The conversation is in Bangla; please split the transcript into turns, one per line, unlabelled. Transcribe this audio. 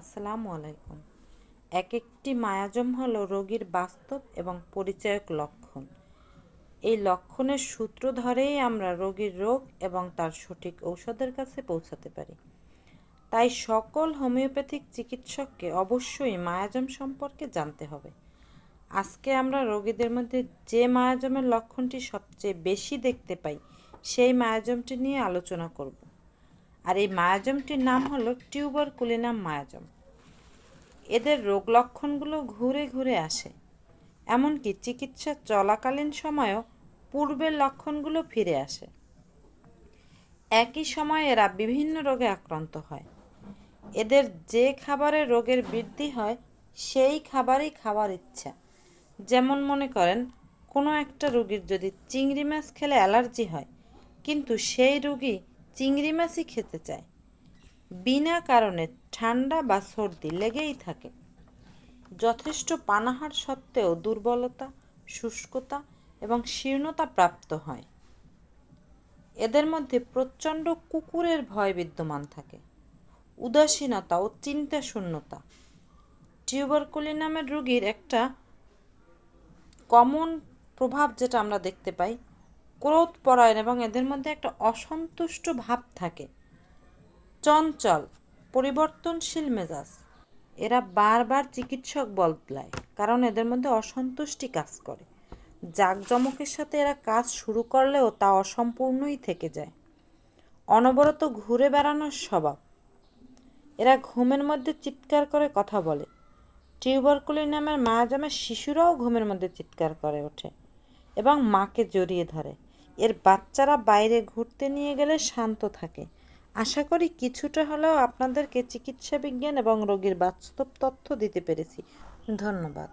আসসালামু আলাইকুম। একটি মায়াজম হলো রোগীর বাস্তব এবং পরিচায়ক লক্ষণ। এই লক্ষণের সূত্র ধরেই আমরা রোগীর রোগ এবং তার সঠিক ঔষধের কাছে পৌঁছাতে পারি। তাই সকল হোমিওপ্যাথিক চিকিৎসককে অবশ্যই মায়াজম সম্পর্কে জানতে হবে। আজকে আমরা রোগীদের মধ্যে যে মায়াজমের লক্ষণটি সবচেয়ে বেশি দেখতে পাই সেই মায়াজমটি নিয়ে আলোচনা করব। আর এই মায়াজমটির নাম হলো টিউবারকুলিনাম মায়াজম। এদের রোগ লক্ষণগুলো ঘুরে ঘুরে আসে, এমনকি চিকিৎসা চলাকালীন সময়েও পূর্বের লক্ষণগুলো ফিরে আসে। একই সময়ে এরা বিভিন্ন রোগে আক্রান্ত হয়। এদের যে খাবারে রোগের বৃদ্ধি হয় সেই খাবারই খাওয়ার ইচ্ছা। যেমন মনে করেন, কোনো একটা রোগীর যদি চিংড়ি মাছ খেলে অ্যালার্জি হয়, কিন্তু সেই রোগী চিংড়ি মাছই খেতে চায়। বিনা কারণে ঠান্ডা বা সর্দি লেগেই থাকে। যথেষ্ট পানাহার সত্ত্বেও দুর্বলতা, শুষ্কতা এবং শীর্ণতা প্রাপ্ত হয়। এদের মধ্যে প্রচণ্ড কুকুরের ভয় বিদ্যমান থাকে, উদাসীনতা ও চিন্তা শূন্যতা। টিউবারকুলিনামের রোগীর একটা কমন প্রভাব যেটা আমরা দেখতে পাই, ক্রোধ পরায়ণ এবং এদের মধ্যে একটা অসন্তুষ্ট ভাব থাকে, চঞ্চল, পরিবর্তনশীল মেজাজ। এরা বারবার চিকিৎসক বদলায়, কারণ এদের মধ্যে অসন্তুষ্টি কাজ করে। জাঁকজমকের সাথে এরা কাজ শুরু করলেও তা অসম্পূর্ণই থেকে যায়। অনবরত ঘুরে বেড়ানোর স্বভাব। এরা ঘুমের মধ্যে চিৎকার করে কথা বলে। টিউবারকুলিনামের মায়াজামের শিশুরাও ঘুমের মধ্যে চিৎকার করে ওঠে এবং মাকে জড়িয়ে ধরে। এর বাচ্চারা বাইরে ঘুরতে নিয়ে গেলে শান্ত থাকে। আশা করি কিছুটা হলেও আপনাদেরকে চিকিৎসা বিজ্ঞান এবং রোগীর বাস্তব তথ্য দিতে পেরেছি। ধন্যবাদ।